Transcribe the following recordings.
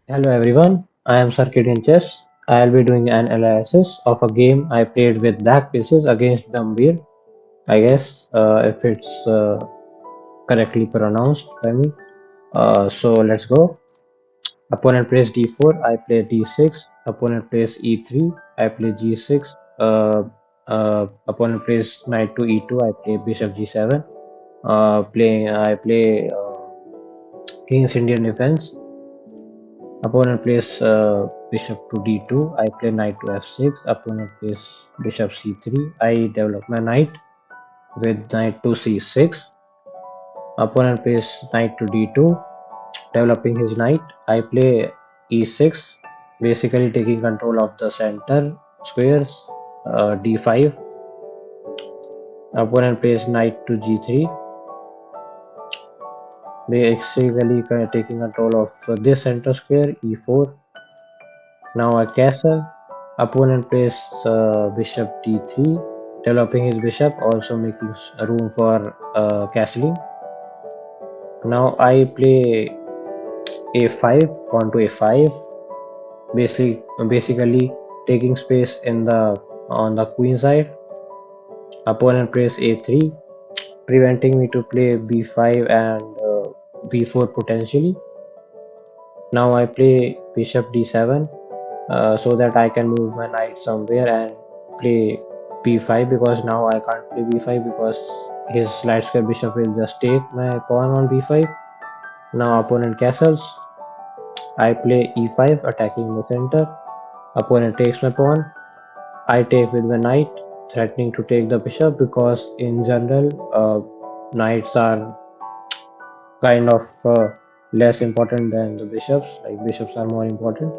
Hello everyone, I am Circadian Chess. I'll be doing an analysis of a game I played with black pieces against Gambir. I guess if it's correctly pronounced by me. So let's go. Opponent plays d4, I play d6. Opponent plays e3, I play g6. Opponent plays knight to e2, I play bishop g7. I play King's Indian defense. Opponent plays bishop to d2. I play knight to f6. Opponent plays bishop c3. I develop my knight with knight to c6. Opponent plays knight to d2, developing his knight. I play e6, basically taking control of the center squares. D5. Opponent plays knight to g3, basically taking control of this center square. E4. Now a castle. Opponent plays bishop d3, developing his bishop, also making room for castling. Now I play a5, pawn to a5, basically taking space in the on the queen side. Opponent plays a3, preventing me to play b5 and b4 potentially. Now I play bishop d7, so that I can move my knight somewhere and play b5, because now I can't play b5 because his light square bishop will just take my pawn on b5. Now opponent castles. I play e5, attacking the center. Opponent takes my pawn. I take with my knight, threatening to take the bishop, because in general knights are kind of less important than the bishops. Like bishops are more important.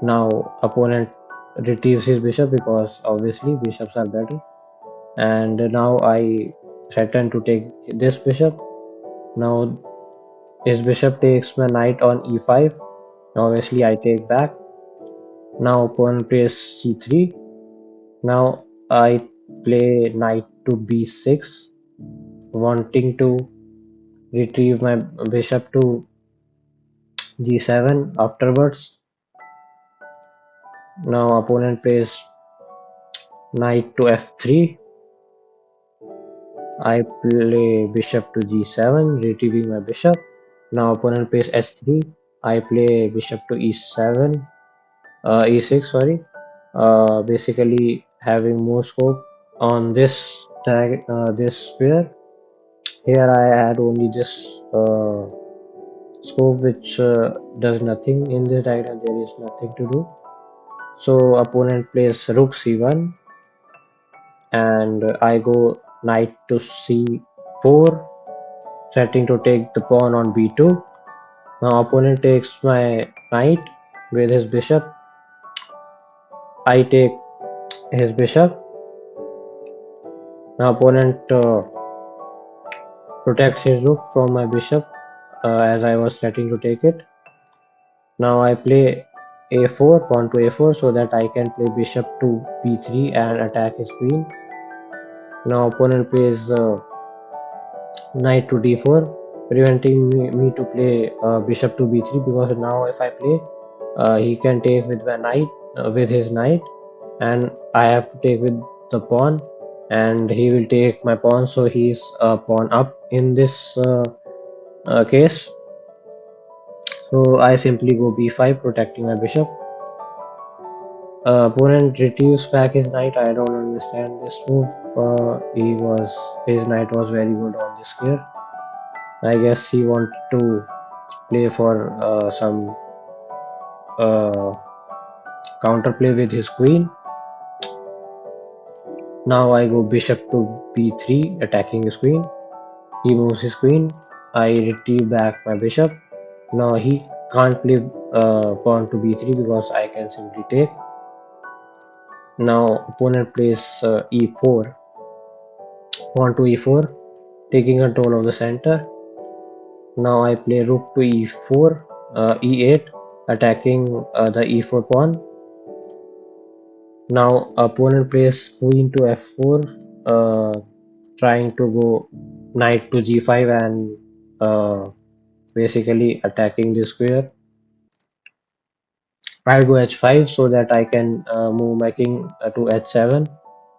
Now opponent retrieves his bishop because obviously bishops are better, and now I threaten to take this bishop. Now his bishop takes my knight on e5. Obviously I take back. Now opponent plays c3. Now I play knight to b6, wanting to retrieve my bishop to g7 afterwards. Now opponent plays knight to f3. I play bishop to g7, retrieving my bishop. Now opponent plays h3. I play bishop to e7, e6, sorry. Basically having more scope on this square. Here I had only this scope, which does nothing in this diagram. There is nothing to do. So opponent plays rook c1, and I go knight to c4, threatening to take the pawn on b2. Now opponent takes my knight with his bishop. I take his bishop. Now opponent protects his rook from my bishop, as I was threatening to take it. Now I play a4, pawn to a4, so that I can play bishop to b3 and attack his queen. Now opponent plays knight to d4, preventing me to play bishop to b3, because now if I play, he can take with my knight, with his knight, and I have to take with the pawn, and he will take my pawn, so he's pawn up in this case. So I simply go b5, protecting my bishop. Opponent retrieves back his knight. I don't understand this move. His knight was very good on this square. I guess he wanted to play for some uh, counterplay with his queen. Now I go bishop to b3, attacking his queen. He moves his queen. I retrieve back my bishop. Now he can't play pawn to b3, because I can simply take. Now opponent plays e4, pawn to e4, taking control of the center. Now I play rook to e4, e8, attacking the e4 pawn. Now opponent plays queen to f4, trying to go knight to g5 and uh, basically attacking the square. I'll go h5 so that I can move my king to h7,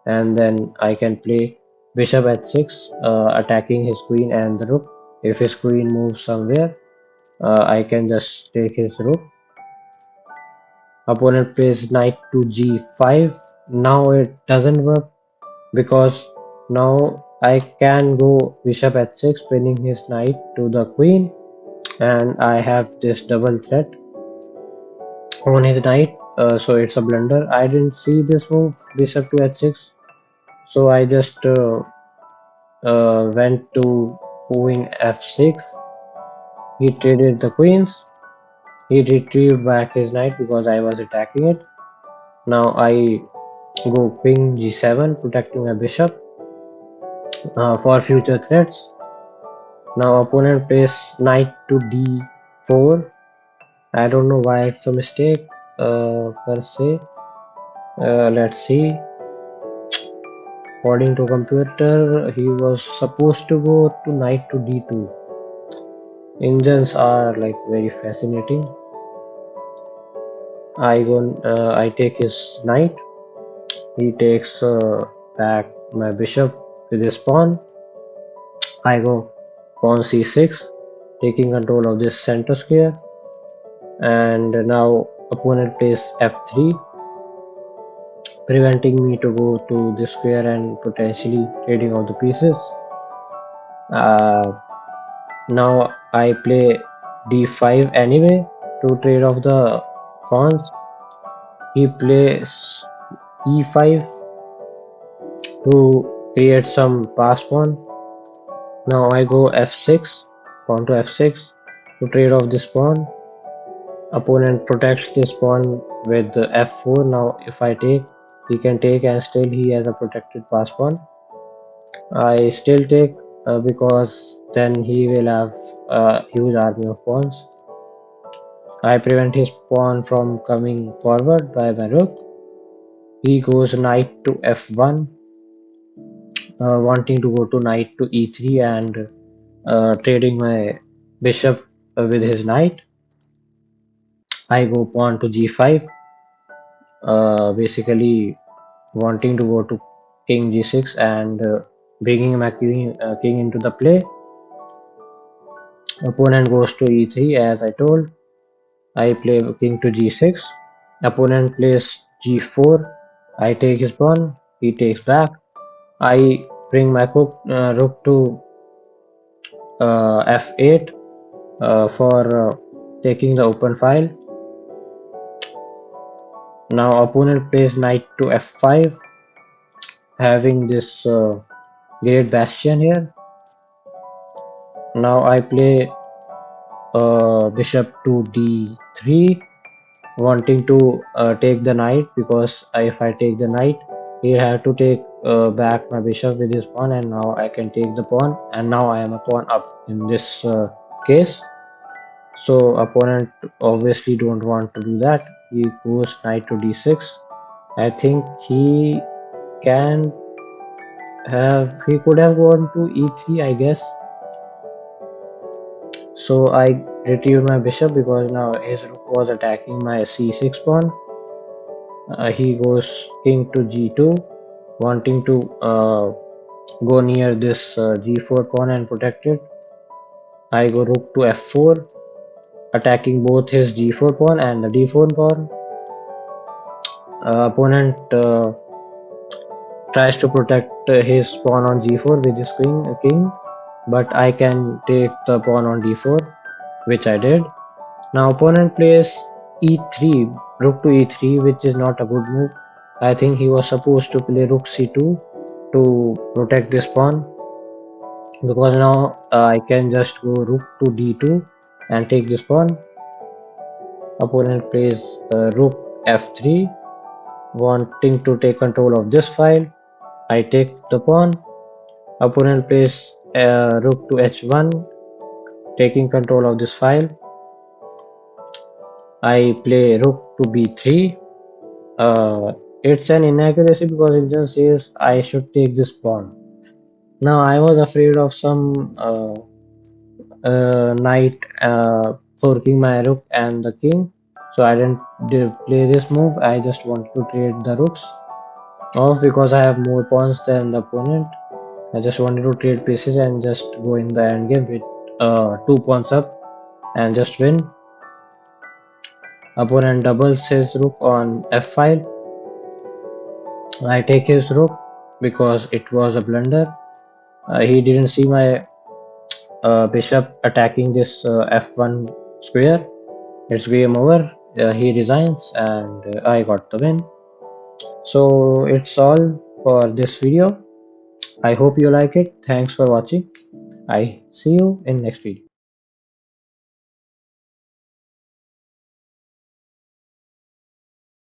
and then I can play bishop h6, attacking his queen and the rook. If his queen moves somewhere, I can just take his rook. Opponent plays knight to g5. Now it doesn't work because now I can go bishop h6, pinning his knight to the queen, and I have this double threat on his knight. So it's a blunder. I didn't see this move, bishop to h6, so I just went to queen f6. He traded the queens. He retrieved back his knight because I was attacking it. Now I go queen g7, protecting my bishop for future threats. Now opponent plays knight to d4. I don't know why it's a mistake per se. Let's see. According to computer, he was supposed to go to knight to d2. Engines are like very fascinating. I take his knight. He takes back my bishop with his pawn. I go pawn c6, taking control of this center square. And now opponent plays f3, preventing me to go to this square and potentially trading of the pieces. Uh, Now I play d5 anyway to trade off the pawns. He plays e5 to create some pass pawn. Now I go f6, pawn to f6 to trade off this pawn. Opponent protects this pawn with f4. Now if I take, he can take, and still he has a protected pass pawn. I still take because then he will have a huge army of pawns. I prevent his pawn from coming forward by my rook. He goes knight to f1, wanting to go to knight to e3 and trading my bishop with his knight. I go pawn to g5, basically wanting to go to king g6 and bringing my king into the play. Opponent goes to e3 as I told. I play king to g6. Opponent plays g4. I take his pawn. He takes back. I bring my rook to f8 for taking the open file. Now opponent plays knight to f5, having this great bastion here. Now I play bishop to d3, wanting to take the knight, because if I take the knight, he have to take back my bishop with his pawn, and now I can take the pawn, and now I am a pawn up in this case. So opponent obviously don't want to do that. He goes knight to d6. I think can he could have gone to e3, I guess. So I retrieved my bishop because now his rook was attacking my c6 pawn. He goes king to g2, wanting to go near this g4 pawn and protect it. I go rook to f4, attacking both his g4 pawn and the d4 pawn. Opponent tries to protect his pawn on g4 with his king, but I can take the pawn on d4, which I did. Now opponent plays e3, rook to e3, which is not a good move. I think he was supposed to play rook c2 to protect this pawn, because now I can just go rook to d2 and take this pawn. Opponent plays rook f3, wanting to take control of this file. I take the pawn. Opponent plays rook to h1, taking control of this file. I play rook to b3. It's an inaccuracy because it just says I should take this pawn. Now I was afraid of some knight forking my rook and the king. So I didn't play this move. I just wanted to trade the rooks off because I have more pawns than the opponent. I just wanted to trade pieces and just go in the end game with 2 pawns up and just win. Opponent doubles his rook on f5. I take his rook because it was a blunder. He didn't see my bishop attacking this f1 square. It's game over. He resigns and I got the win. So it's all for this video. I hope you like it. Thanks for watching. I see you in next video.